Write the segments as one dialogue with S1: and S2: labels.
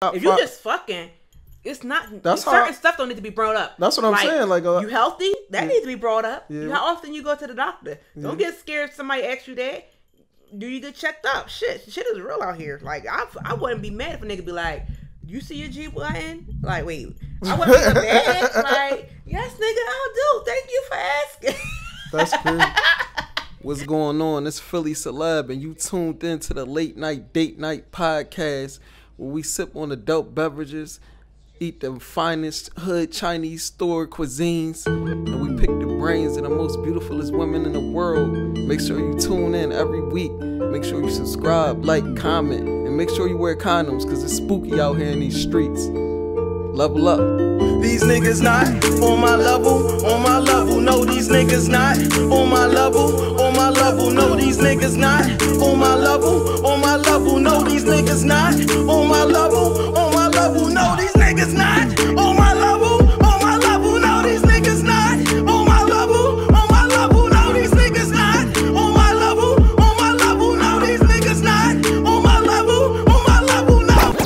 S1: If you just fucking, it's not.
S2: That's
S1: certain stuff don't need to be brought up.
S2: That's what I'm saying. Like,
S1: you healthy? That needs to be brought up.
S2: Yeah.
S1: How often you go to the doctor? Don't get scared if somebody asks you that. Do you get checked up? Shit is real out here. Like, I wouldn't be mad if a nigga be like, you see your G-Wagon? Like, wait. I wouldn't be mad. Like, yes, nigga, I'll do. Thank you for asking.
S2: That's crazy. What's going on? It's Philly Celeb, and you tuned in to the Late Night Date Night podcast, where we sip on adult beverages, eat the finest hood Chinese store cuisines, and we pick the brains of the most beautifulest women in the world. Make sure you tune in every week. Make sure you subscribe, like, comment, and make sure you wear condoms, because it's spooky out here in these streets. Level up.
S3: These niggas not on my level, no, these niggas not on my level, no, these niggas not on my level, no, these niggas not on my level, no, these niggas not on my level, no, these niggas not on my level, no, these niggas not on my level, no, these niggas not on my level, no.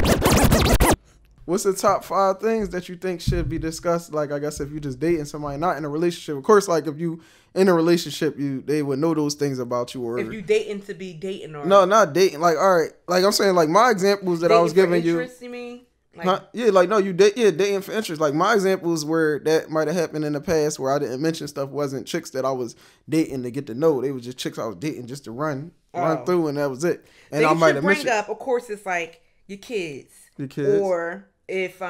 S2: What's the top 5 things that you think should be discussed? Like, I guess if you just dating somebody, not in a relationship. Of course, like if you in a relationship, they would know those things about you. Or
S1: if you dating to be dating, or
S2: no, not dating. Like, all right, like I'm saying, like my examples that I was giving you.
S1: You mean? Like,
S2: yeah, like no, you dating for interest. Like my examples where that might have happened in the past, where I didn't mention stuff, wasn't chicks that I was dating to get to know. They was just chicks I was dating just to run through, and that was it. And I might have
S1: bring up, of course, it's like your kids, or if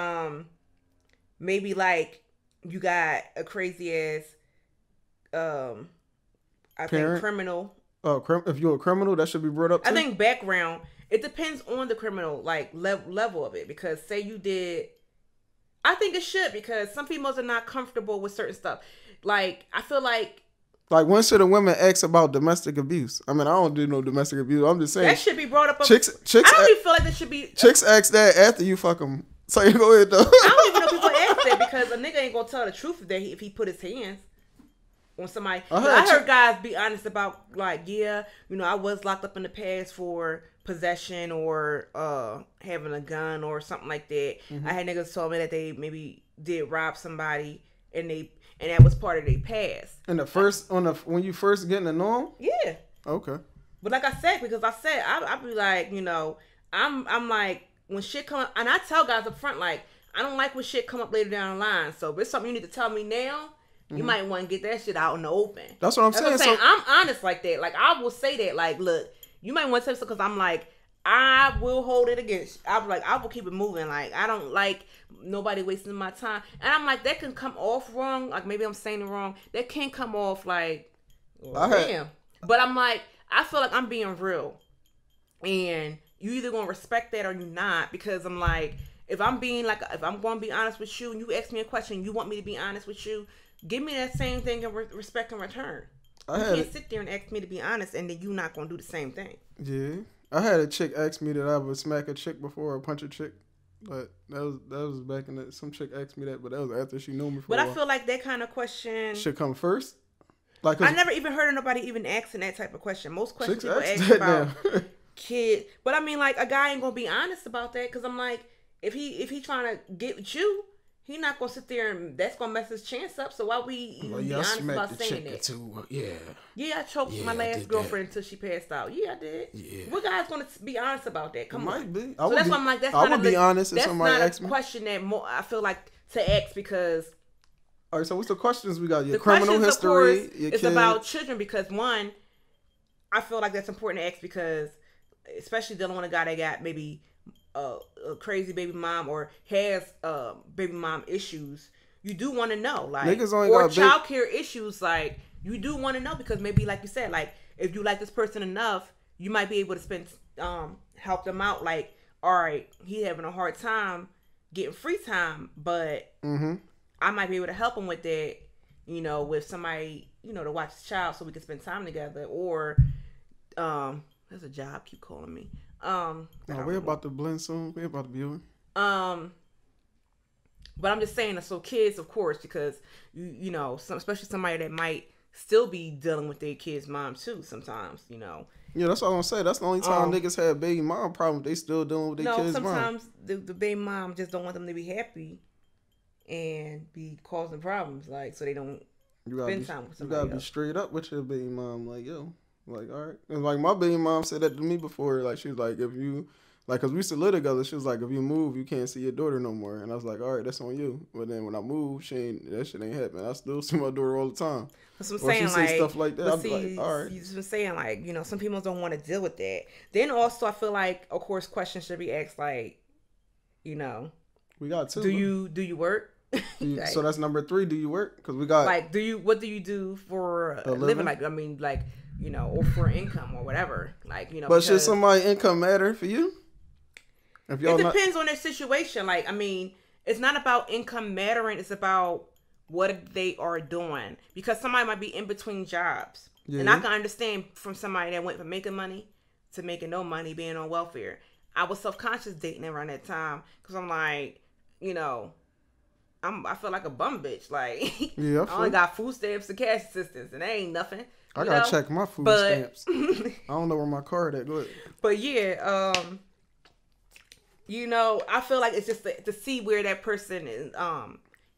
S1: maybe like you got a crazy ass I think criminal.
S2: Oh, if you're a criminal, that should be brought up too?
S1: I think background, it depends on the criminal like level of it, because say you did, I think it should, because some females are not comfortable with certain stuff. Like I feel like
S2: when should a woman ask about domestic abuse? I mean, I don't do no domestic abuse. I'm just saying
S1: that should be brought up.
S2: Chicks
S1: I don't even feel like that should be.
S2: Chicks ask that after you fuck them. So you go ahead though.
S1: I don't even know people ask that, because a nigga ain't gonna tell the truth if he put his hands on somebody. I heard guys be honest about like, yeah, you know, I was locked up in the past for possession or having a gun or something like that. Mm-hmm. I had niggas told me that they maybe did rob somebody and that was part of their past. And
S2: when you first getting to know them?
S1: Yeah.
S2: Okay.
S1: But like I said, I be like, you know, I'm like, when shit come up, and I tell guys up front, like, I don't like when shit come up later down the line. So if it's something you need to tell me now, you might want to get that shit out in the open.
S2: That's what I'm saying.
S1: So, I'm honest like that. Like, I will say that. Like, look, you might want to tell me something, because I'm like, I will hold it against. I will keep it moving. Like, I don't like nobody wasting my time. And I'm like, that can come off wrong. Like, maybe I'm saying it wrong. That can come off like, damn. But I'm like, I feel like I'm being real. And you either going to respect that or you not. Because I'm like, if I'm going to be honest with you and you ask me a question, you want me to be honest with you, give me that same thing in respect in return. You can't sit there and ask me to be honest and then you not going to do the same thing.
S2: Yeah. I had a chick ask me that I would smack a chick before or punch a chick. But that was back in the... Some chick asked me that, but that was after she knew me for
S1: But
S2: a while.
S1: I feel like that kind of question...
S2: should come first? Like,
S1: I never even heard of nobody even asking that type of question. Most questions people ask about kids. But I mean, like, a guy ain't going to be honest about that, because I'm like, if he trying to get with you, he not going to sit there and that's going to mess his chance up. So why we be honest about saying that?
S2: Too.
S1: Yeah, I choked my last girlfriend until she passed out. Yeah, I did. Yeah. What guy's going to be honest about that? Come on.
S2: Be.
S1: So that's why I'm like,
S2: I would be honest if somebody asked me.
S1: That's not a question that I feel like to ask, because...
S2: All right, so what's the questions we got? Your criminal history, your kids.
S1: It's about children, because one, I feel like that's important to ask, because especially dealing with a guy that got maybe a crazy baby mom or has baby mom issues, you do want to know, like, or child care issues, like, you do want to know, because maybe, like you said, like, if you like this person enough, you might be able to spend help them out, like, all right, he having a hard time getting free time, but I might be able to help him with that, you know, with somebody, you know, to watch his child so we can spend time together. Or there's a job keep calling me.
S2: We're about to blend soon. We're about to be on.
S1: But I'm just saying, so kids, of course, because you know, especially somebody that might still be dealing with their kid's mom too sometimes, you know.
S2: Yeah, that's what I'm gonna say. That's the only time niggas have baby mom problem. They still dealing with their kids' mom.
S1: Sometimes the baby mom just don't want them to be happy and be causing problems, like, so they don't spend time with somebody.
S2: You gotta be straight up with your baby mom, like, yo, like, all right. And like my baby mom said that to me before. Like, she was like, if you, like, cause we used to live together. She was like, if you move, you can't see your daughter no more. And I was like, all right, that's on you. But then when I moved, that shit ain't happening. I still see my daughter all the time.
S1: That's what I'm saying. She say
S2: stuff like that. I'm like, all right.
S1: You've been saying, like, you know, some people don't want to deal with that. Then also, I feel like, of course, questions should be asked, like, you know,
S2: we got two.
S1: Do you work?
S2: Like, so that's number 3. Do you work? Because we got
S1: like, what do you do for a living? Like, I mean, like, you know, or for income or whatever. Like, you know.
S2: But should somebody's income matter for you?
S1: It depends on their situation. Like, I mean, it's not about income mattering. It's about what they are doing, because somebody might be in between jobs, and I can understand from somebody that went from making money to making no money, being on welfare. I was self-conscious dating around that time because I'm like, you know, I feel like a bum bitch. Like, I only got food stamps and cash assistance, and that ain't nothing.
S2: I gotta check my food stamps. I don't know where my card at. Go ahead.
S1: But yeah, you know, I feel like it's just to see where that person is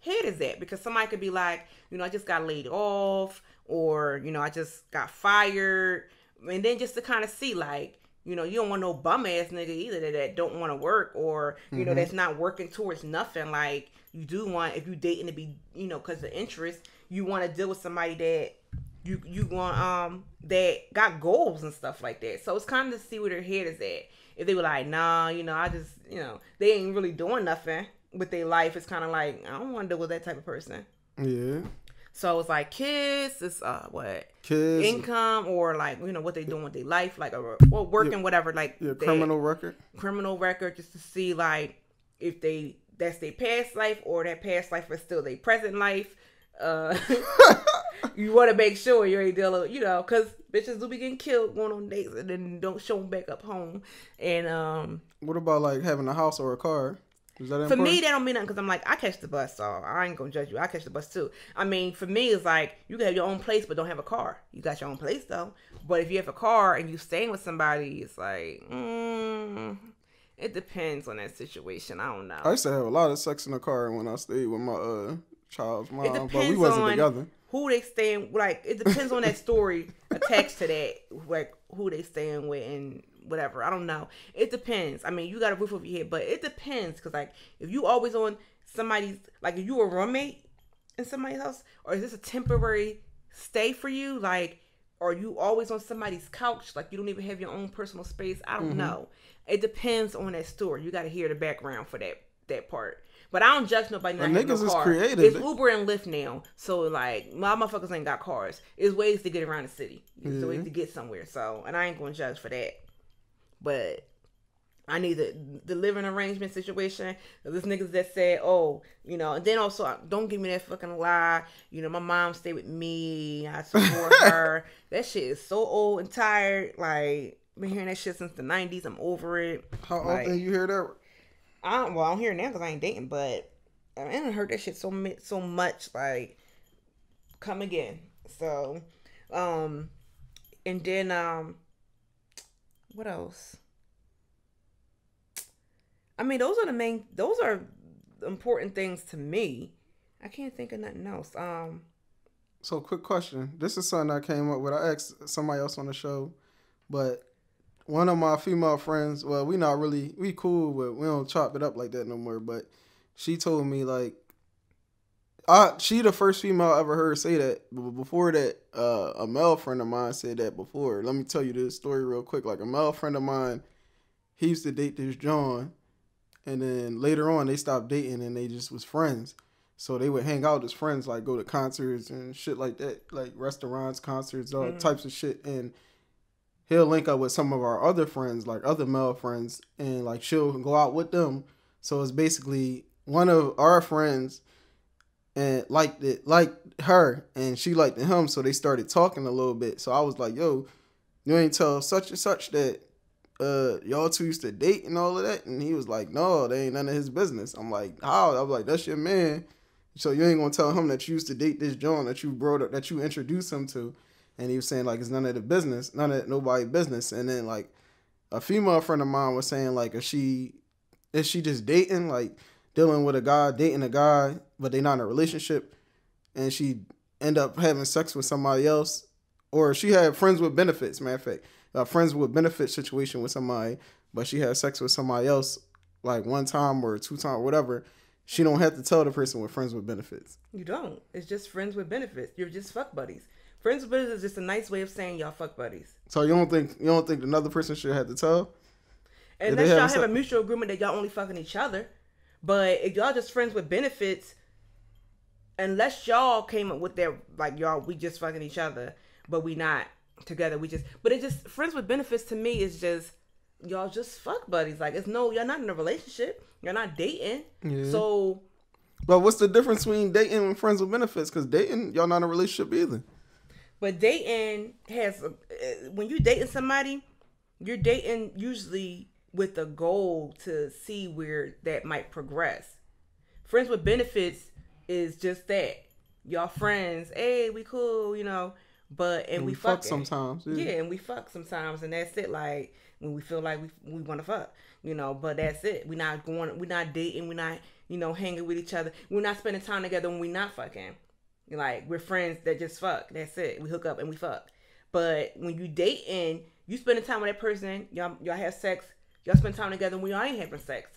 S1: head is at, because somebody could be like, you know, I just got laid off, or, you know, I just got fired, and then just to kind of see, like, you know, you don't want no bum ass nigga either that don't want to work, or, you know, that's not working towards nothing. Like, you do want, if you dating to be, you know, because of interest, you want to deal with somebody that you want that got goals and stuff like that. So it's kind of to see where their head is at. If they were like, nah, you know, I just, you know, they ain't really doing nothing with their life, it's kind of like, I don't want to deal with that type of person.
S2: Yeah.
S1: So it's like kids, it's
S2: kids,
S1: income, or like, you know, what they doing with their life, like, or working, whatever, like
S2: criminal record, just to see like if that's their past life, or that past life is still their present life. You want to make sure you ain't dealing, you know, because bitches do be getting killed going on dates and then don't show them back up home. And what about like having a house or a car? Is that important?
S1: For me, that don't mean nothing, because I'm like, I catch the bus, so I ain't gonna judge you. I catch the bus too. I mean, for me, it's like, you can have your own place but don't have a car. You got your own place though. But if you have a car and you staying with somebody, it's like, it depends on that situation. I don't know.
S2: I used to have a lot of sex in the car when I stayed with my child's mom, but we wasn't together.
S1: Who they staying, like, it depends on that story attached to that, like who they staying with and whatever. I don't know. It depends. I mean, you got a roof over your head, but it depends, because like, if you always on somebody's, like, if you a roommate in somebody's house, or is this a temporary stay for you, like, or you always on somebody's couch, like you don't even have your own personal space. I don't know. It depends on that story. You got to hear the background for that part. But I don't judge nobody not having no car.
S2: Creative.
S1: It's Uber and Lyft now. So, like, my motherfuckers ain't got cars. It's ways to get around the city. It's ways to get somewhere. So, and I ain't going to judge for that. But I need the living arrangement situation. There's niggas that said, oh, you know, and then also, don't give me that fucking lie. You know, my mom stayed with me. I support her. That shit is so old and tired. Like, I've been hearing that shit since the 90s. I'm over it.
S2: How often you hear that?
S1: I don't hear it now because I ain't dating, but I done heard that shit so much. Like, come again. So, and then what else? I mean, those are important things to me. I can't think of nothing else.
S2: So, quick question. This is something I came up with. I asked somebody else on the show, but one of my female friends, well, we cool, but we don't chop it up like that no more. But she told me, like, she the first female I ever heard say that. But before that, a male friend of mine said that before. Let me tell you this story real quick. Like, a male friend of mine, he used to date this John, and then later on they stopped dating and they just was friends. So they would hang out as friends, like go to concerts and shit like that, like restaurants, concerts, all types of shit. And he'll link up with some of our other friends, like other male friends, and like she'll go out with them. So it's basically one of our friends and liked her, and she liked him. So they started talking a little bit. So I was like, yo, you ain't tell such and such that y'all two used to date and all of that? And he was like, no, they ain't none of his business. I'm like, how? I was like, that's your man. So you ain't gonna tell him that you used to date this John that you brought up, that you introduced him to. and he was saying like it's none of nobody business. And then like a female friend of mine was saying like is she just dating, like dealing with dating a guy, but they not in a relationship, and she end up having sex with somebody else, or she had friends with benefits. Matter of fact, a friends with benefits situation with somebody, but she had sex with somebody else like one time or two times, whatever. She don't have to tell the person with friends with benefits.
S1: You don't. It's just friends with benefits. You're just fuck buddies. Friends with benefits is just a nice way of saying y'all fuck buddies.
S2: So you don't think another person should have to tell?
S1: Unless y'all have a mutual agreement that y'all only fucking each other. But if y'all just friends with benefits, unless y'all came up with that, like, y'all, we just fucking each other, but we not together. But it's just, friends with benefits to me is just, y'all just fuck buddies. Like, y'all not in a relationship. You're not dating. Yeah. So.
S2: But what's the difference between dating and friends with benefits? Because dating, y'all not in a relationship either.
S1: But dating when you dating somebody, you're dating usually with a goal to see where that might progress. Friends with benefits is just that. Y'all friends, hey, we cool, and we fuck
S2: sometimes.
S1: Yeah, and we fuck sometimes, and that's it. Like, when we feel like we want to fuck, but that's it. We're not dating, we're not, hanging with each other. We're not spending time together when we're not fucking. Like, we're friends that just fuck. That's it. We hook up and we fuck. But when you dating, you spending time with that person, y'all have sex, y'all spend time together when y'all ain't having sex.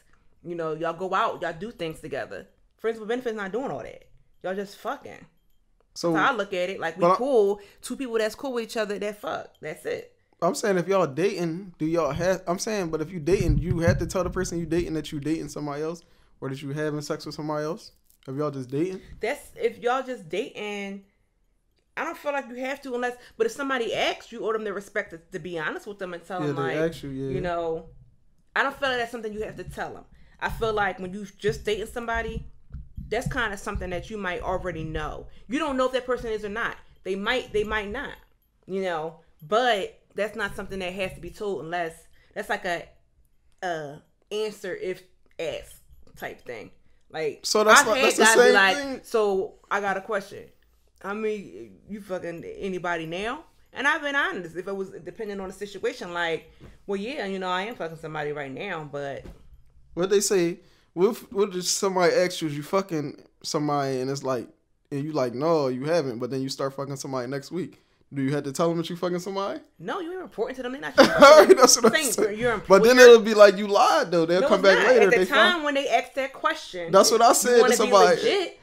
S1: Y'all go out, y'all do things together. Friends with benefits not doing all that. Y'all just fucking. So I look at it like we cool. Two people that's cool with each other that fuck. That's it.
S2: I'm saying if y'all dating, but if you dating, you have to tell the person you dating that you dating somebody else, or that you having sex with somebody else. If y'all just dating.
S1: If y'all just dating, I don't feel like you have to but if somebody asks you, owe them the respect to be honest with them and tell them like, ask you, I don't feel like that's something you have to tell them. I feel like when you just dating somebody, that's kind of something that you might already know. You don't know if that person is or not. They might not, but that's not something that has to be told unless that's like a answer if asked type thing. Like,
S2: so that's the same thing.
S1: So I got a question. I mean, you fucking anybody now? And I've been honest. If it was depending on the situation, like, well, yeah, I am fucking somebody right now, but
S2: what they say, what if somebody asks you fucking somebody and it's like, and you like, no, you haven't, but then you start fucking somebody next week. Do you have to tell them that you fucking somebody?
S1: No, you ain't reporting to them. They're not.
S2: That's what I'm saying. But then it'll be like you lied though. They'll come back later.
S1: At the time when they asked that question.
S2: That's what I said to somebody.
S1: Legit,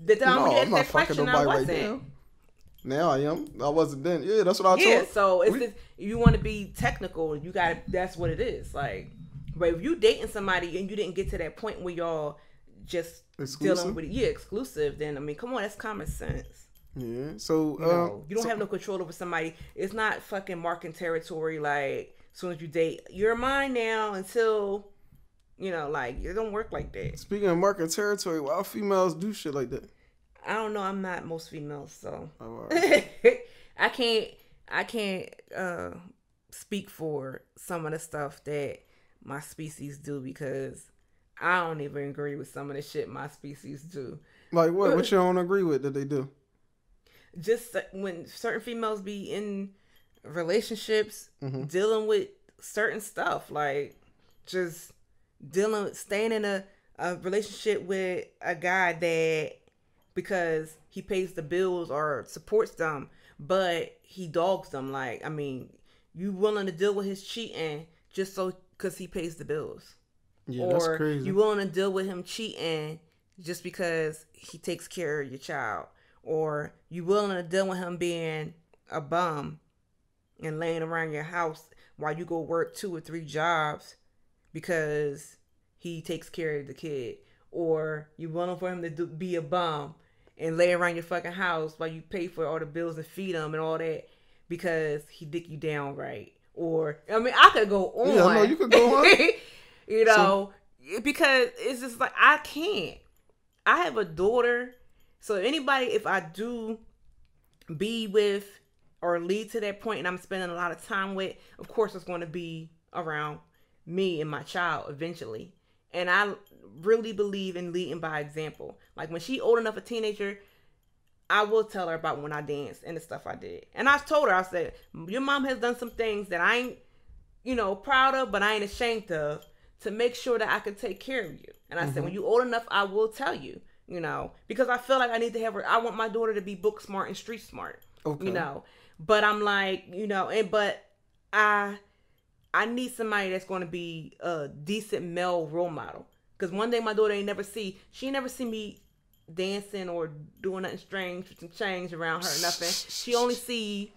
S1: the time when you asked that question, I wasn't.
S2: Right now I am. I wasn't then. Yeah, that's what I told.
S1: Yeah, so if you want to be technical, you got. That's what it is. Like, but if you dating somebody and you didn't get to that point where y'all just dealing with exclusive, then I mean, come on, that's common sense.
S2: Yeah, so
S1: you don't have no control over somebody. It's not fucking marking territory. Like, as soon as you date, you're mine now until, like, it don't work like that.
S2: Speaking of marking territory, why females do shit like that?
S1: I don't know. I'm not most females, so
S2: right.
S1: I can't speak for some of the stuff that my species do because I don't even agree with some of the shit my species do.
S2: Like what? What you don't agree with that they do?
S1: Just when certain females be in relationships, dealing with certain stuff, like just staying in a relationship with a guy that because he pays the bills or supports them, but he dogs them. Like, I mean, you willing to deal with his cheating just so because he pays the bills?
S2: Yeah, that's crazy.
S1: You willing to deal with him cheating just because he takes care of your child? Or you willing to deal with him being a bum and laying around your house while you go work 2 or 3 jobs because he takes care of the kid? Or you willing for him to be a bum and lay around your fucking house while you pay for all the bills and feed him and all that because he dick you down right? Or, I mean, I could go on.
S2: Yeah, no, you could go on.
S1: Because it's just like, I can't. I have a daughter. So anybody, if I do be with or lead to that point and I'm spending a lot of time with, of course it's going to be around me and my child eventually. And I really believe in leading by example. Like when she old enough, a teenager, I will tell her about when I danced and the stuff I did. And I told her, I said, your mom has done some things that I ain't, proud of, but I ain't ashamed of, to make sure that I can take care of you. And I said, when you're old enough, I will tell you, because I feel like I need to have her. I want my daughter to be book smart and street smart, But I'm like, but I need somebody that's going to be a decent male role model. Because one day my daughter she never see me dancing or doing nothing strange with some change around her or nothing. She only see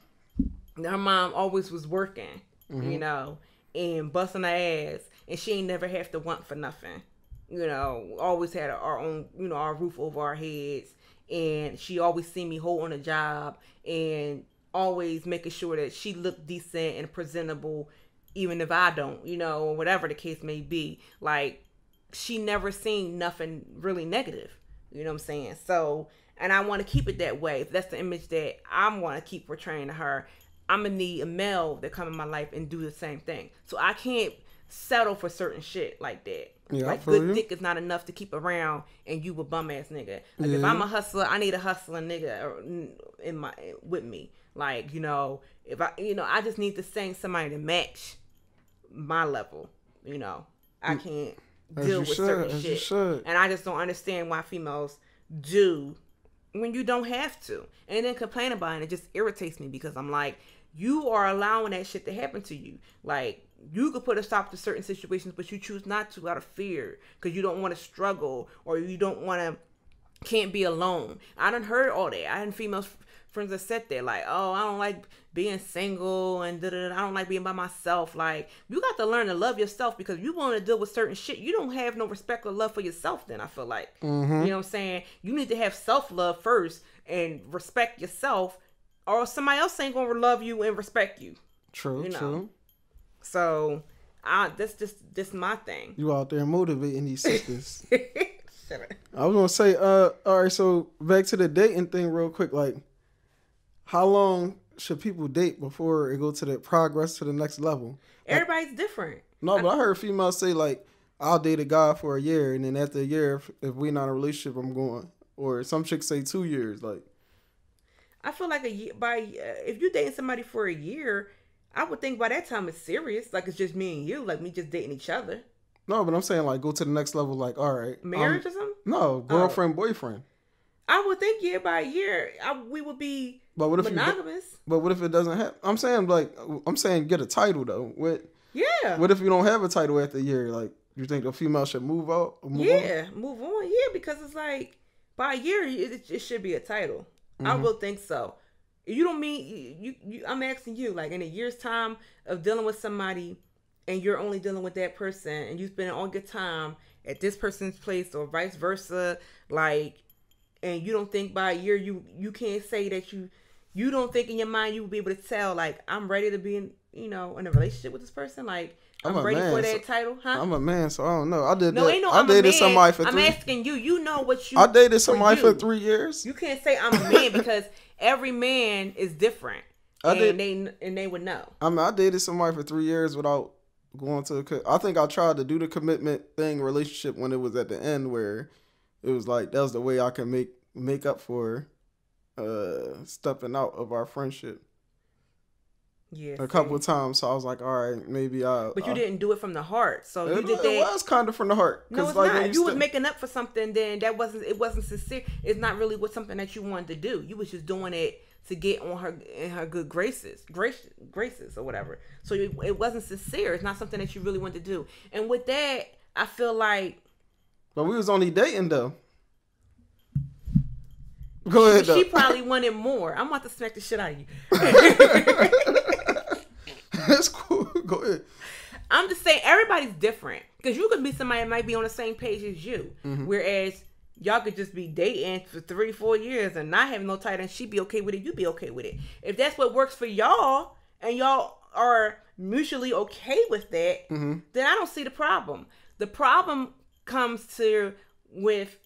S1: her mom always was working, and busting her ass, and she ain't never have to want for nothing. Always had our own, our roof over our heads, and she always see me holding a job and always making sure that she looked decent and presentable, even if I don't, or whatever the case may be. Like, she never seen nothing really negative. You know what I'm saying? So, and I want to keep it that way. If that's the image that I want to keep portraying to her, I'm going to need a male that come in my life and do the same thing. So I can't settle for certain shit like that.
S2: Yeah,
S1: like, good dick is not enough to keep around and you a bum ass nigga. Like, if I'm a hustler, I need a hustling nigga with me. Like, if I just need to sing somebody to match my level. I can't deal with certain shit. And I just don't understand why females do when you don't have to. And then complain about it, and it just irritates me, because I'm like, you are allowing that shit to happen to you. Like, you could put a stop to certain situations, but you choose not to out of fear, because you don't want to struggle, or you can't be alone. I done heard all that. I had females friends that said that, like, oh, I don't like being single, and I don't like being by myself. Like, you got to learn to love yourself, because if you want to deal with certain shit, you don't have no respect or love for yourself then, I feel like. You know what I'm saying? You need to have self-love first and respect yourself, or somebody else ain't going to love you and respect you.
S2: True.
S1: So, this my thing.
S2: You out there motivating these sisters. I was going to say, all right, so back to the dating thing real quick. Like, how long should people date before it go to the progress to the next level?
S1: Everybody's different.
S2: No, but I heard females say, like, I'll date a guy for a year, and then after a year, if we're not in a relationship, I'm going. Or some chicks say 2 years. Like,
S1: I feel like if you're dating somebody for a year, I would think by that time it's serious. Like, it's just me and you, like me just dating each other.
S2: No, but I'm saying, like, go to the next level. Like, all right,
S1: marriage or something.
S2: No, girlfriend, boyfriend.
S1: I would think by a year we would be monogamous.
S2: But what if it doesn't happen? I'm saying get a title though. What if you don't have a title after a year? Like, you think the female should move out? Move on.
S1: Yeah, because it's like by a year it should be a title. I will think so. You don't mean you? I'm asking you, like, in a year's time of dealing with somebody, and you're only dealing with that person, and you spend all your time at this person's place or vice versa, like. And you don't think by a year you can't say that you don't think in your mind you will be able to tell, like, I'm ready to be in a relationship with this person, like I'm ready for that title, huh?
S2: I'm a man, so I don't know. I
S1: I
S2: dated somebody for
S1: I'm asking you. You know what you.
S2: I dated somebody for 3 years.
S1: You can't say I'm a man because every man is different, and they would know.
S2: I mean, I dated somebody for 3 years without going to. I think I tried to do the commitment thing relationship when it was at the end, where it was like that was the way I can make up for stepping out of our friendship.
S1: Yeah,
S2: a couple of times. So I was like, all right, maybe I.
S1: But you didn't do it from the heart. So you did that.
S2: It was kind of from the heart.
S1: No, it's
S2: like,
S1: not. If you was making up for something, then it wasn't sincere. It's not really something that you wanted to do. You was just doing it to get on her in her good graces or whatever. So it wasn't sincere. It's not something that you really wanted to do. And with that, I feel like.
S2: But we was only dating though. Go ahead.
S1: She probably wanted more. I'm about to smack the shit out of you.
S2: That's cool. Go ahead.
S1: I'm just saying everybody's different, because you could be somebody that might be on the same page as you, whereas y'all could just be dating for 3-4 years and not having no title, and she be okay with it, you be okay with it. If that's what works for y'all and y'all are mutually okay with that, then I don't see the problem. The problem comes with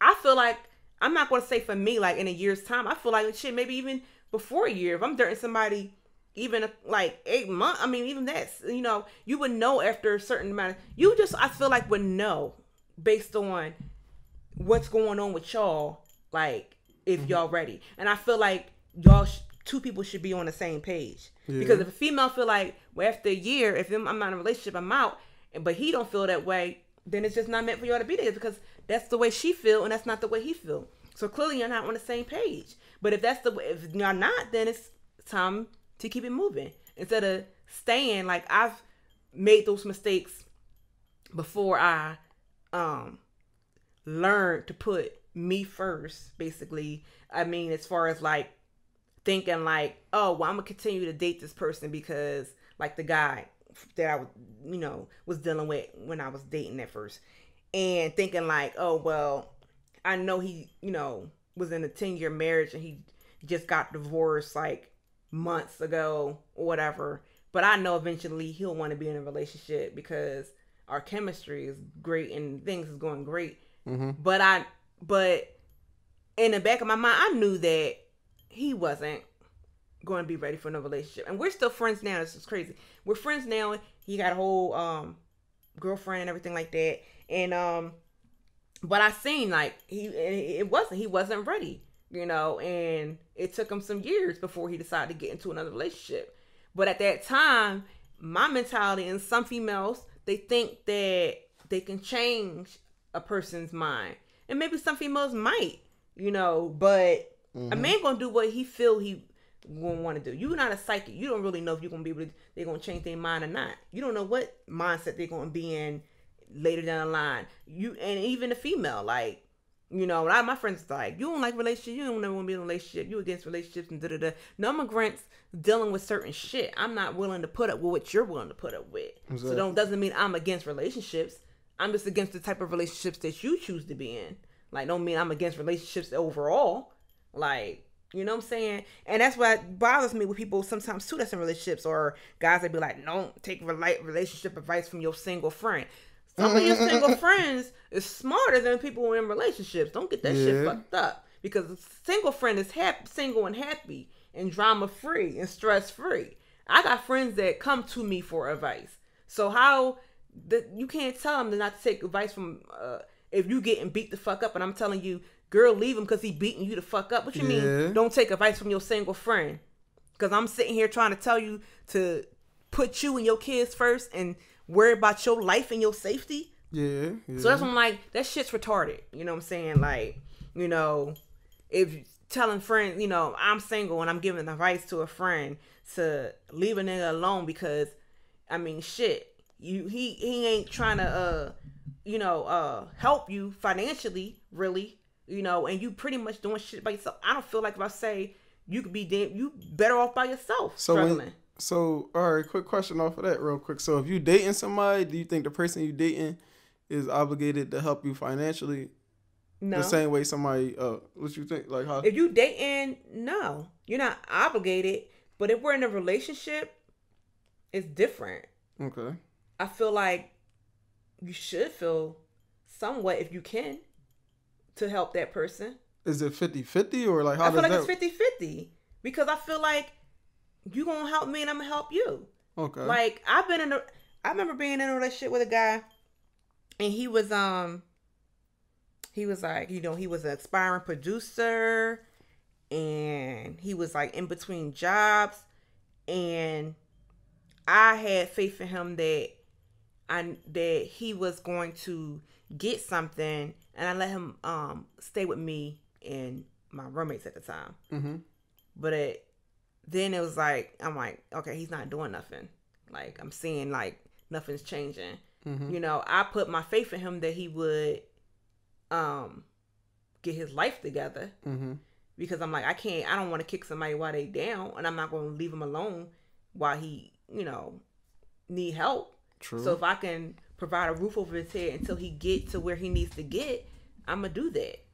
S1: I feel like, I'm not going to say for me, like in a year's time, I feel like shit, maybe even before a year, if I'm dating somebody even like 8 months, I mean, even that's, you would know after a certain amount of, I feel like would know based on what's going on with y'all, like if y'all ready. And I feel like y'all two people should be on the same page. Because if a female feel like, well, after a year, if I'm not in a relationship, I'm out, but he don't feel that way, then it's just not meant for y'all to be there, because that's the way she feel and that's not the way he feel. So clearly you're not on the same page. But if that's the way, if you're not, then it's time to keep it moving instead of staying. Like, I've made those mistakes before I learned to put me first, basically. I mean, as far as like thinking like, oh, well, I'm gonna continue to date this person because like the guy that I was, was dealing with when I was dating at first, and thinking like, oh, well, I know he, was in a 10-year marriage and he just got divorced like months ago or whatever, but I know eventually he'll want to be in a relationship because our chemistry is great and things is going great. But in the back of my mind, I knew that he wasn't going to be ready for no relationship. And we're still friends now. This is crazy. We're friends now. He got a whole girlfriend and everything like that. And but I seen like he wasn't ready, and it took him some years before he decided to get into another relationship. But at that time, my mentality, and some females, they think that they can change a person's mind. And maybe some females might, but a man gonna do what he feel he gonna want to do. You're not a psychic. You don't really know if you're gonna be able to, they're gonna change their mind or not. You don't know what mindset they're gonna be in later down the line. And even the female, like, a lot of my friends are like, you don't like relationships, you don't never want to be in a relationship, you against relationships and da-da-da. No immigrants dealing with certain shit. I'm not willing to put up with what you're willing to put up with. Exactly. So doesn't mean I'm against relationships. I'm just against the type of relationships that you choose to be in. Like, don't mean I'm against relationships overall. Like, you know what I'm saying? And that's what bothers me with people sometimes too that's in relationships, or guys that be like, don't take relationship advice from your single friend. Some of your single friends is smarter than people in relationships. Don't get that shit fucked up. Because a single friend is single and happy and drama free and stress free. I got friends that come to me for advice. So you can't tell them to not to take advice from if you getting beat the fuck up and I'm telling you, girl, leave him because he beating you the fuck up. What you mean? Don't take advice from your single friend. Because I'm sitting here trying to tell you to put you and your kids first and worry about your life and your safety. So that's when I'm like, that shit's retarded. You know what I'm saying? Like, if telling friends, I'm single and I'm giving advice to a friend to leave a nigga alone because, I mean, shit, he ain't trying to, help you financially, really, and you pretty much doing shit by yourself. I don't feel like if I say you could be you better off by yourself struggling.
S2: So, all right, quick question off of that real quick. So, if you dating somebody, do you think the person you dating is obligated to help you financially? No. The same way somebody, what you think? Like, how?
S1: If you dating, no. You're not obligated. But if we're in a relationship, it's different.
S2: Okay.
S1: I feel like you should feel somewhat, if you can, to help that person.
S2: Is it 50-50 or like how
S1: I feel like it's 50-50. Because I feel like you gonna help me and I'm gonna help you. Okay. Like I remember being in a relationship with a guy, and he was like, he was an aspiring producer, and he was like in between jobs, and I had faith in him that he was going to get something, and I let him stay with me and my roommates at the time. But then it was like, I'm like, okay, he's not doing nothing. Like, I'm seeing like nothing's changing. I put my faith in him that he would get his life together. Because I'm like, I don't want to kick somebody while they down, and I'm not going to leave him alone while he, need help. True. So if I can provide a roof over his head until he get to where he needs to get, I'm going to do that.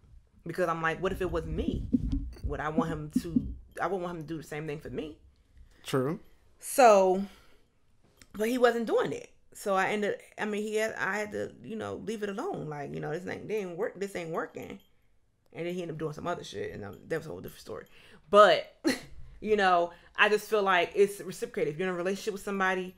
S1: Because I'm like, what if it was me? I wouldn't want him to do the same thing for me. True. So, but he wasn't doing it. So I had to, leave it alone. Like, this ain't working. And then he ended up doing some other shit, and that was a whole different story. But, I just feel like it's reciprocated. If you're in a relationship with somebody,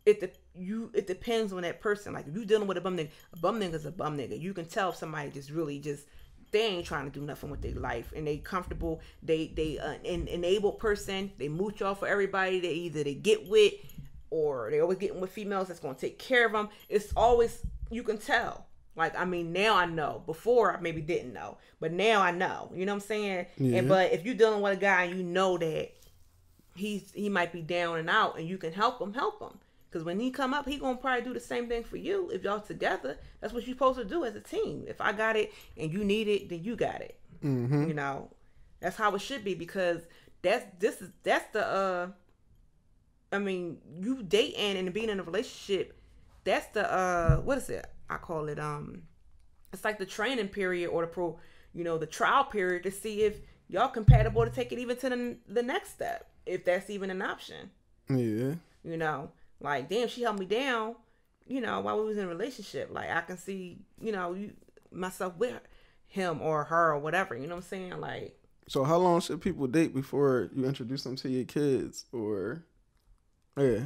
S1: it depends on that person. Like, if you're dealing with a bum nigga is a bum nigga. You can tell if somebody just really just they ain't trying to do nothing with their life, and they comfortable. They an enabled person. They mooch off for everybody. They either they get with, or they always getting with females that's gonna take care of them. It's always, you can tell. Like, I mean, now I know. Before I maybe didn't know, but now I know. You know what I'm saying?
S2: Yeah.
S1: And but if you're dealing with a guy and you know that he might be down and out, and you can help him. Because when he come up, he gonna probably do the same thing for you. If y'all together, that's what you're supposed to do as a team. If I got it and you need it, then you got it.
S2: Mm-hmm.
S1: You know, that's how it should be, because that's the I mean, you dating and being in a relationship, that's the what is it? I call it it's like the training period, or the trial period, to see if y'all compatible to take it even to the next step, if that's even an option.
S2: Yeah.
S1: You know, like, damn, she held me down, while we was in a relationship. Like, I can see, myself with him or her or whatever. You know what I'm saying? Like,
S2: so how long should people date before you introduce them to your kids? Or, yeah,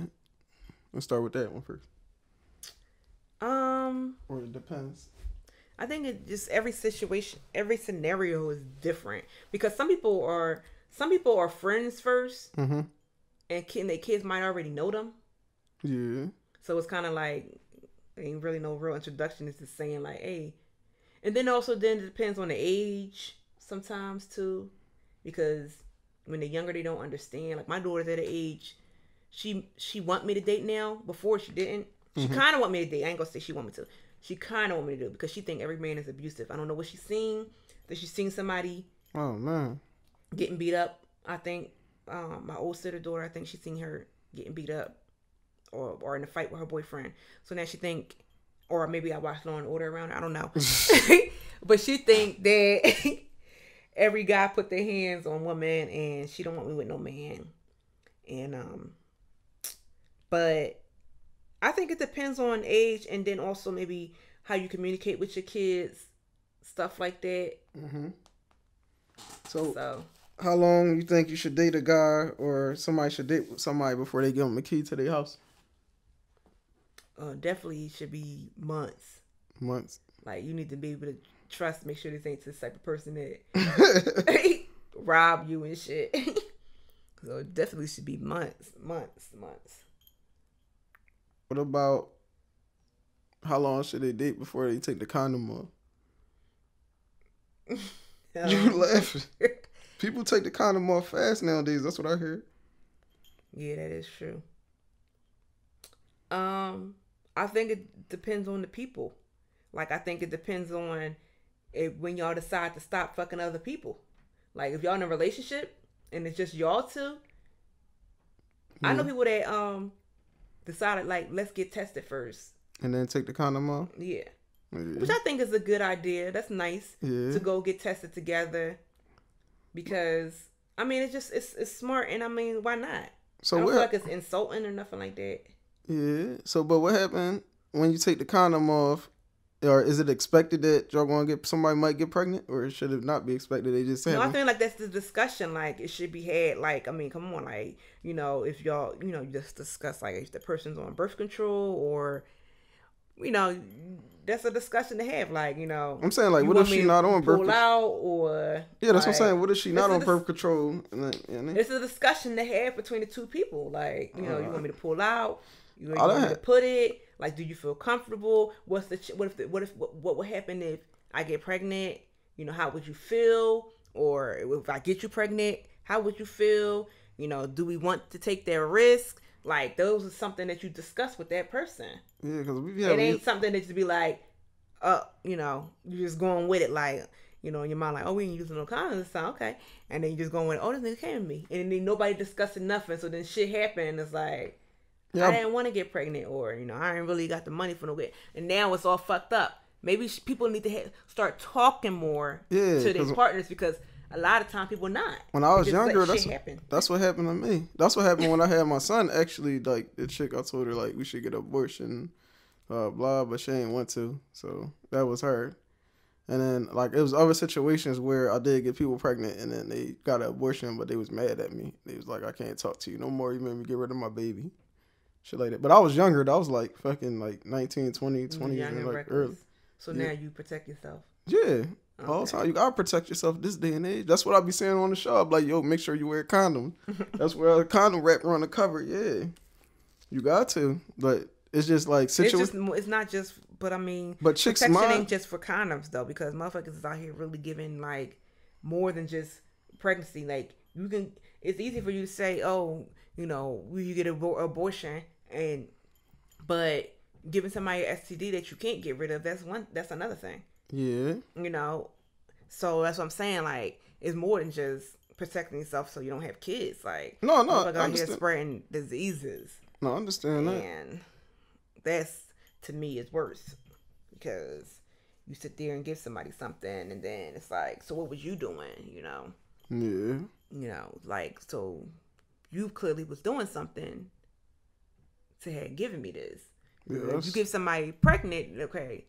S2: let's start with that one first. Or it depends.
S1: I think it just, every situation, every scenario is different, because some people are friends first,
S2: mm-hmm.
S1: and their kids might already know them.
S2: Yeah.
S1: So it's kind of like, ain't really no real introduction. It's just saying like, hey. And then it depends on the age sometimes too, because when they're younger, they don't understand. Like, my daughter's at an age, she want me to date now. Before, she didn't. She kind of want me to date. I ain't gonna say she want me to. She kind of want me to do it, because she think every man is abusive. I don't know what she's seen. That she's seen somebody,
S2: oh man,
S1: getting beat up. I think my old sister daughter, I think she seen her getting beat up, or in a fight with her boyfriend. So now she think, or maybe I watched Law and Order around her. I don't know. But she think that every guy put their hands on one man, and she don't want me with no man. And but I think it depends on age, and then also maybe how you communicate with your kids, stuff like that.
S2: Mm-hmm. So how long you think you should date a guy, or somebody should date somebody before they give them a key to their house?
S1: Definitely should be months.
S2: Months.
S1: Like, you need to be able to trust, make sure this ain't the type of person that rob you and shit. So it definitely should be months.
S2: What about how long should they date before they take the condom off? You laughing? People take the condom off fast nowadays. That's what I heard.
S1: Yeah, that is true. I think it depends on the people. Like, I think it depends on when y'all decide to stop fucking other people. Like, if y'all in a relationship and it's just y'all two. I know people that decided, like, let's get tested first,
S2: and then take the condom off.
S1: Yeah. Which I think is a good idea. That's nice to go get tested together, because I mean, it's smart, and I mean, why not? So I don't feel like it's insulting or nothing like that.
S2: Yeah. So, but what happened when you take the condom off? Or is it expected that y'all gonna somebody might get pregnant, or should it not be expected? They just
S1: I feel like that's the discussion. Like, it should be had. Like, I mean, come on, like, if y'all, you just discuss, like, if the person's on birth control, or, that's a discussion to have. Like,
S2: I'm saying, like, what if she not on birth control?
S1: Or
S2: yeah, that's what I'm saying. What if she not on birth control?
S1: It's a discussion to have between the two people. Like, you want me to pull out? You want me to put it? Like, do you feel comfortable? What would happen if I get pregnant? How would you feel? Or if I get you pregnant, how would you feel? Do we want to take that risk? Like, those are something that you discuss with that person.
S2: Yeah, because
S1: it ain't something that you be like, you're just going with it, like, in your mind, like, oh, we ain't using no condoms this time, okay. And then you just going with, oh, this nigga came to me. And then nobody discussing nothing. So then shit happened, and it's like, I didn't want to get pregnant, or, I ain't really got the money for no way. And now it's all fucked up. Maybe people need to start talking more to their partners, because a lot of times people not.
S2: When I was younger, that's what happened to me. That's what happened when I had my son. Actually, like, the chick, I told her, like, we should get an abortion, blah, but she ain't want to. So that was her. And then, like, it was other situations where I did get people pregnant, and then they got an abortion, but they was mad at me. They was like, I can't talk to you no more. You made me get rid of my baby. Shit like that. But I was younger. I was like fucking like 19, 20, like early.
S1: So now you protect yourself.
S2: Yeah.
S1: Okay.
S2: All the time. You gotta protect yourself this day and age. That's what I be saying on the show. I'm like, yo, make sure you wear a condom. That's where a condom wrapper on the cover. Yeah, you got to. But it's just like
S1: it's not just. But I mean,
S2: but chicks
S1: protection ain't just for condoms though, because motherfuckers is out here really giving like more than just pregnancy. Like you can, it's easy for you to say, oh, you know, you get an abortion, but giving somebody an STD that you can't get rid of, that's another thing.
S2: Yeah.
S1: You know, so that's what I'm saying. Like, it's more than just protecting yourself so you don't have kids. Like,
S2: no,
S1: I out here spreading diseases.
S2: No, I understand that.
S1: And that's, to me, is worse, because you sit there and give somebody something, and then it's like, so what was you doing? You know?
S2: Yeah.
S1: You know, like, so you clearly was doing something to have given me this.
S2: Yeah,
S1: if you give somebody pregnant, okay,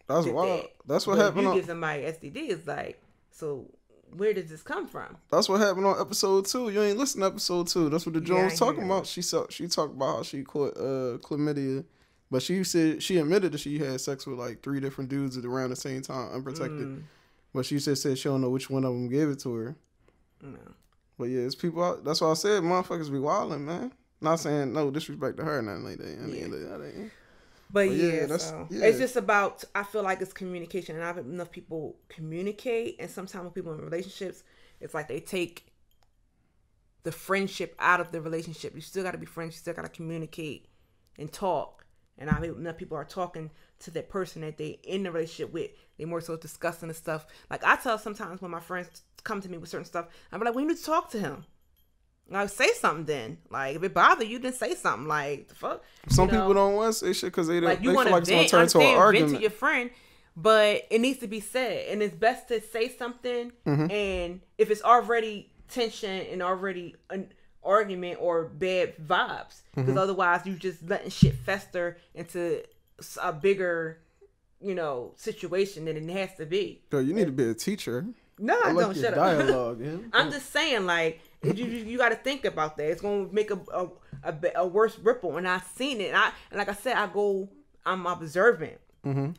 S2: that's wild. That's what happened.
S1: You give somebody STD, it's like, so where does this come from?
S2: That's what happened on episode 2. You ain't listen to episode 2. That's what the Jones was talking about. She talked about how she caught chlamydia, but she said she admitted that she had sex with like 3 different dudes at around the same time, unprotected. But she said she don't know which one of them gave it to her. No. But yeah, it's people out. That's why I said motherfuckers be wilding, man. Not saying no disrespect to her or nothing like that. I mean,
S1: But yeah, it's just about, I feel like it's communication, and I've had enough people communicate, and sometimes with people in relationships, it's like they take the friendship out of the relationship. You still got to be friends. You still got to communicate and talk. And I've had enough people are talking to that person that they in the relationship with. They more so discussing the stuff. Like I tell sometimes when my friends come to me with certain stuff, I'm like, we need to talk to him. Like, say something then. Like, if it bothers you, then say something. Like, the fuck?
S2: Some people don't want to say shit because they
S1: like,
S2: feel like it's going to turn into an argument. Vent
S1: to your friend, but it needs to be said. And it's best to say something. And if it's already tension and already an argument or bad vibes, because otherwise you just letting shit fester into a bigger, situation than it has to be.
S2: Yo, you need to be a teacher.
S1: No, I don't. Shut
S2: up.
S1: I'm just saying, like, you got to think about that. It's going to make a worse ripple. And I've seen it. And like I said, I'm observant.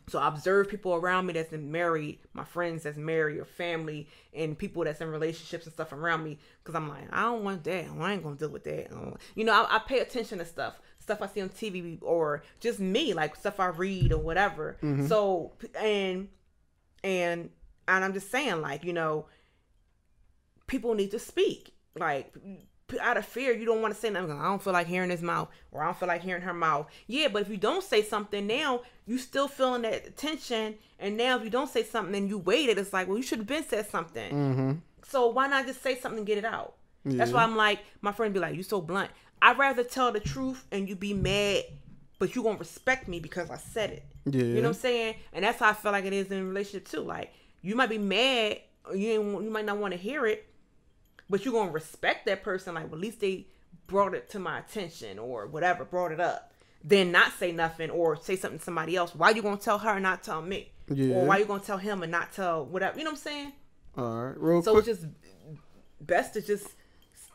S1: So I observe people around me that's married, my friends that's married or family, and people that's in relationships and stuff around me. Because I'm like, I don't want that. I ain't going to deal with that. I pay attention to stuff I see on TV or just me, like stuff I read or whatever. So, and I'm just saying, like, people need to speak. Like, out of fear, you don't want to say nothing. I don't feel like hearing his mouth, or I don't feel like hearing her mouth. Yeah, but if you don't say something now, you still feeling that tension. And now if you don't say something and you waited, it's like, well, you should have been said something. So why not just say something and get it out? Yeah. That's why I'm like, my friend be like, you so blunt. I'd rather tell the truth and you be mad, but you gonna respect me because I said it. Yeah. You know what I'm saying? And that's how I feel like it is in a relationship too. Like, you might be mad, or you might not want to hear it, but you're going to respect that person. Like, well, at least they brought it to my attention or whatever, brought it up. Then not say nothing or say something to somebody else. Why you going to tell her and not tell me? Yeah. Or why you going to tell him and not tell whatever? You know what I'm saying?
S2: All right. Real quick.
S1: So it's just best to just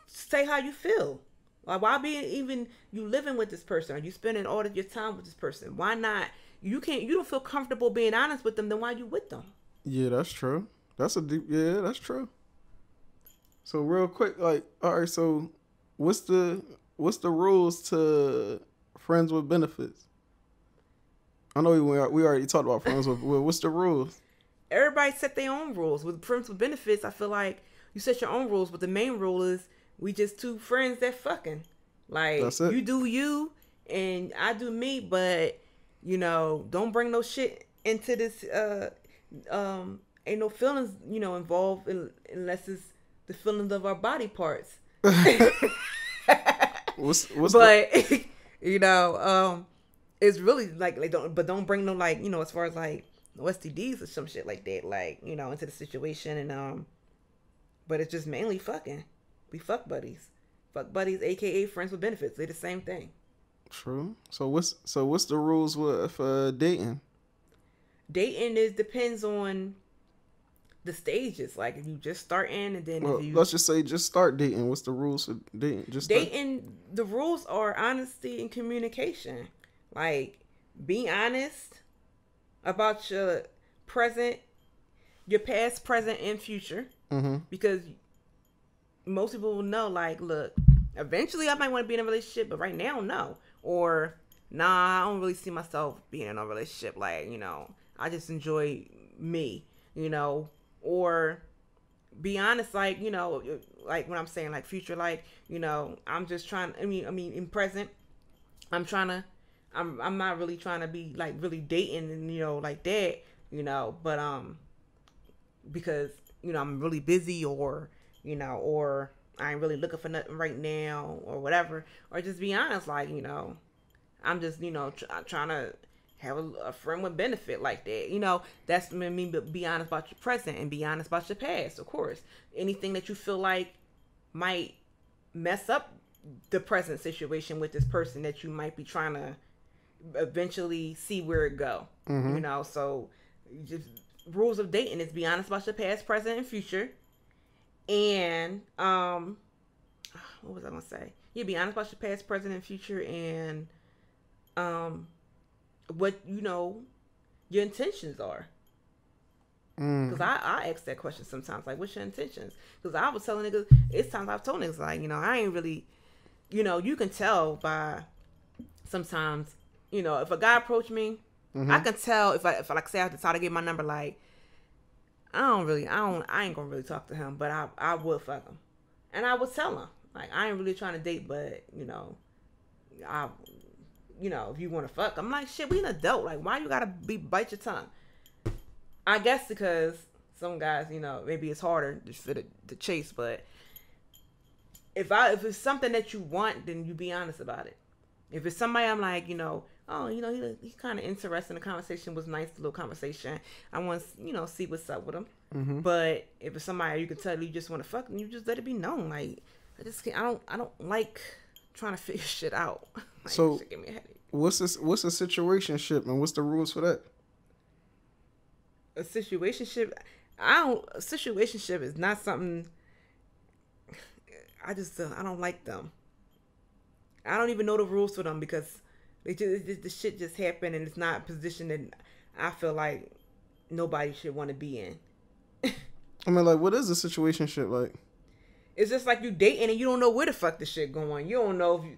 S1: say how you feel. Like, why be even you living with this person? Or you spending all of your time with this person? Why not? You don't feel comfortable being honest with them. Then why you with them?
S2: Yeah, that's true. That's true. So real quick, like, all right, so what's the rules to friends with benefits? I know we already talked about friends with. What's the rules?
S1: Everybody set their own rules. With friends with benefits, I feel like you set your own rules, but the main rule is we just two friends that fucking. Like, that's it. You do you and I do me, but don't bring no shit into this. Ain't no feelings, involved unless it's the feelings of our body parts. It's really like don't bring no, like, as far as like no STDs or some shit like that, like, into the situation. And but it's just mainly fucking. We fuck buddies, aka friends with benefits. They're the same thing.
S2: True. So what's the rules with dating?
S1: Dating depends on the stages. Like, if you just starting, and then
S2: let's just say just start dating. What's the rules for dating?
S1: Dating, the rules are honesty and communication. Like, be honest about your present your past, present, and future. Because most people will know, like, look, eventually I might want to be in a relationship, but right now, no. Or, nah, I don't really see myself being in a relationship. Like, you know, I just enjoy me, you know. Or be honest, like, you know, like when I'm saying like future, like, you know, I'm just trying, I mean, in present, I'm not really trying to be like really dating and, you know, like that, you know, but, because, you know, I'm really busy, or, you know, or I ain't really looking for nothing right now, or whatever. Or just be honest, like, you know, I'm just, you know, trying to have a friend with benefit like that. You know, that's what I mean, but be honest about your present and be honest about your past, of course. Anything that you feel like might mess up the present situation with this person that you might be trying to eventually see where it go. You know, so just rules of dating is be honest about your past, present, and future. And what was I gonna say? Yeah, be honest about your past, present, and future, and what, you know, your intentions are. Because I ask that question sometimes, like, what's your intentions? Because I was telling niggas, it's times I've told niggas, like, you know, I ain't really, you know, you can tell by sometimes, you know, if a guy approach me, I can tell if I like say I decide to get my number, like, I ain't gonna really talk to him, but I would fuck him. And I would tell him, like, I ain't really trying to date, but, you know, you know, if you want to fuck, I'm like, shit, we an adult. Like, why you gotta bite your tongue? I guess because some guys, you know, maybe it's harder just for the chase, but if it's something that you want, then you be honest about it. If it's somebody I'm like, you know, oh, you know, he's kind of interesting. The conversation was nice, the little conversation. I want to, you know, see what's up with him. But if it's somebody you can tell you just want to fuck, you just let it be known. Like, I don't like trying to figure shit out. Like,
S2: so
S1: shit give me a headache.
S2: What's a situationship, and what's the rules for that?
S1: A situationship, a situationship is not something. I don't like them. I don't even know the rules for them because the shit just happened, and it's not a position that I feel like nobody should want to be in.
S2: I mean, like, what is a situationship like? It's
S1: just like you dating and you don't know where the fuck the shit going. You don't know if you,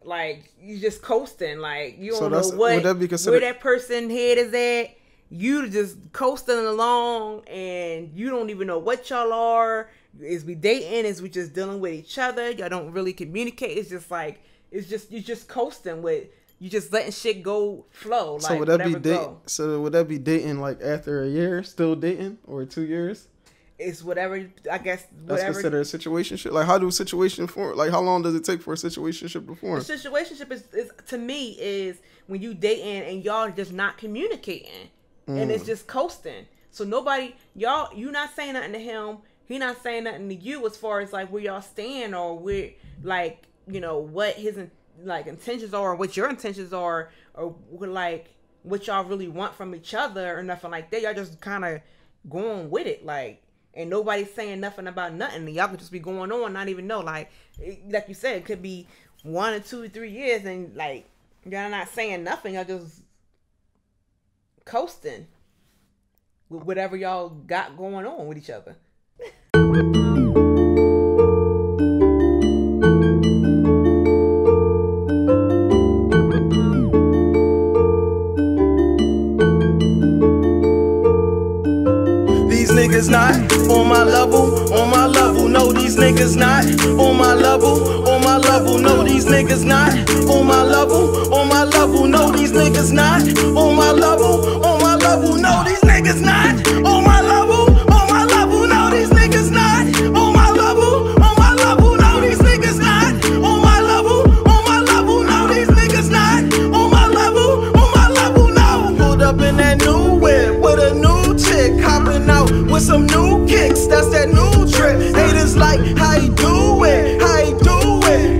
S1: like, you just coasting. Like, you don't know where that person head is at. You just coasting along, and you don't even know what y'all are. Is we dating? Is we just dealing with each other? Y'all don't really communicate. It's just like, you just coasting with, you just letting shit go flow. Like,
S2: so would that be dating? So would that be dating like after a year, still dating, or 2 years?
S1: It's whatever, I guess.
S2: That's considered a situationship. Like, how do a situation form? Like, how long does it take for a situationship to form?
S1: A situationship is to me is when you dating and y'all just not communicating, and it's just coasting. So nobody, you not saying nothing to him, he not saying nothing to you as far as like where y'all stand, or where, like, you know, what his like intentions are, or what your intentions are, or like what y'all really want from each other, or nothing like that. Y'all just kind of going with it, like. And nobody's saying nothing about nothing. And y'all could just be going on, not even know. Like you said, it could be 1 or 2 or 3 years, and like y'all not saying nothing. Y'all just coasting with whatever y'all got going on with each other.
S3: Niggas not on my level, no, these niggas not on my level, no, these niggas not on my level, no, these niggas not on my level, no, these niggas not on my level, no, these niggas not on my level, no, these niggas not on my level, no, these niggas not on my level, no. Pulled up in that new whip with a new chick, hopping out with some new kicks, that's that new trip. Haters like, how you do it,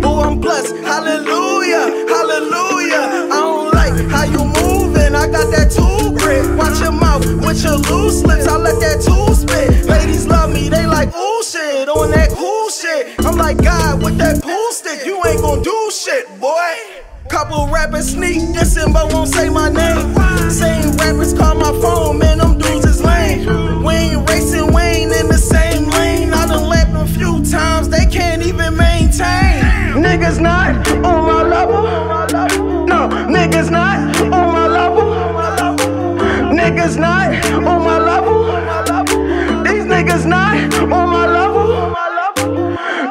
S3: oh, I'm blessed, hallelujah, I don't like how you moving, I got that tool grip. Watch your mouth with your loose lips, I let that tool spit. Ladies love me, they like, ooh shit, on that cool shit. I'm like, God, with that pool stick, you ain't gon' do shit, boy. Couple rappers sneak dissing but won't say my name. Same rappers call my phone, man, them dudes is lame. We ain't not on my level. These niggas not on my level.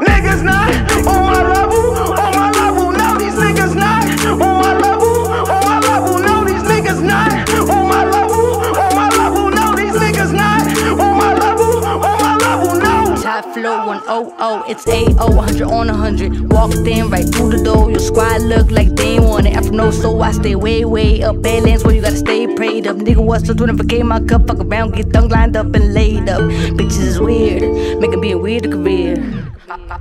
S3: Niggas not on my level. On my level. No, these niggas not on my level. On my level. No, these niggas not on my level. On my level. No, these niggas not on my level. On my level. No.
S4: Top flow 100, it's AO 100 on 100. Walked in right through the door. Your squad look like they ain't want it. I'm from no soul, I stay way up. Badlands where you gotta stay prayed up. Nigga, what's up? 20 forgave my cup. Fuck around, get tongue lined up and laid up. Bitches is weird, making being weird a career.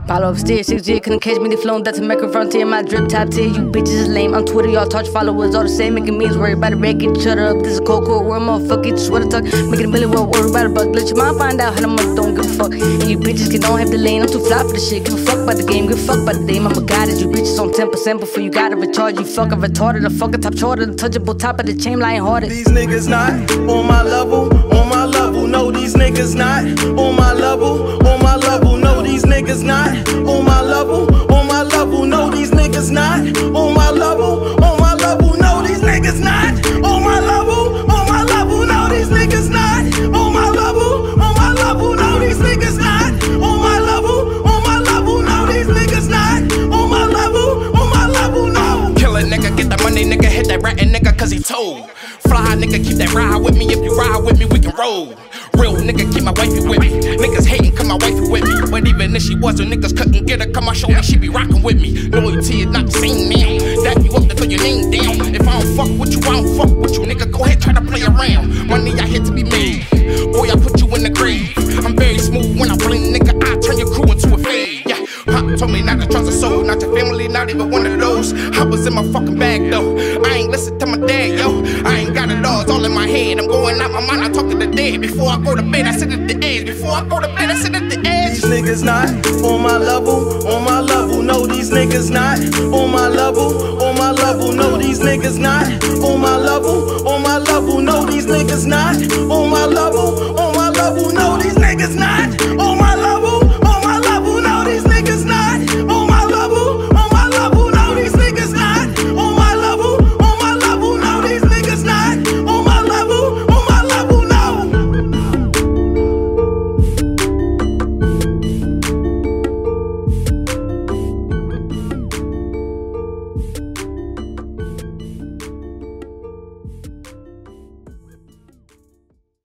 S4: Follow upstairs, 6 years, couldn't catch me, they flown down to American frontier. My drip top tier, you bitches is lame. On Twitter, y'all touch followers, all the same, making memes, worry about a rag, get shut up. This is a cold world, motherfucker, get your sweater tuck. Making a million, world, worry about a buck. Let your mom find out how the money don't give a fuck. And you bitches don't have the lane, I'm too fly for the shit. Give a fuck about the game, give a fuck about the game. I'm a goddess, you bitches on 10% before you gotta recharge. You fucking retarded, a fucking top shorter, the touchable top of the chain line hearted.
S3: These niggas not on my level, on my level. No, these niggas not on my level, on my level. No, these niggas not on my level, on my level. No, these niggas not on my level, on my level. No, these niggas not on my level, on my level. No, these niggas not on my level, on my level. No, these niggas not on my level, on my level. No, these niggas not on my level, on my level. No.
S5: Kill a nigga, get that money, nigga, hit that ratting nigga, cause he told. Fly nigga, keep that ride with me. If you ride with me, we can roll. Real nigga, keep my wifey with me. Niggas hating, cause my wifey with me. But even if she wasn't, niggas couldn't get her, cause my shoulder, she be rocking with me. Loyalty is not the same now. That you up to throw your name down. If I don't fuck with you, I don't fuck with you. Nigga, go ahead, try to play around. Money I hit to be made. Boy, I put you in the grave. I'm very smooth when I blame, nigga. I turn your crew into a fade. Yeah, Pop told me not to trust a soul, not your family, not even one of those. I was in my fucking bag though. I ain't listen to my dad, yo. I ain't got it all, it's all in my head. I'm going out my mind, I talk to the dead. Before I go to bed, I sit at the edge. Before I go to bed, I sit at the edge.
S3: These niggas not on my level, on my level. No, these niggas not on my level, on my level. No, these niggas not on my level, on my level. No, these niggas not on my level, on my level. No.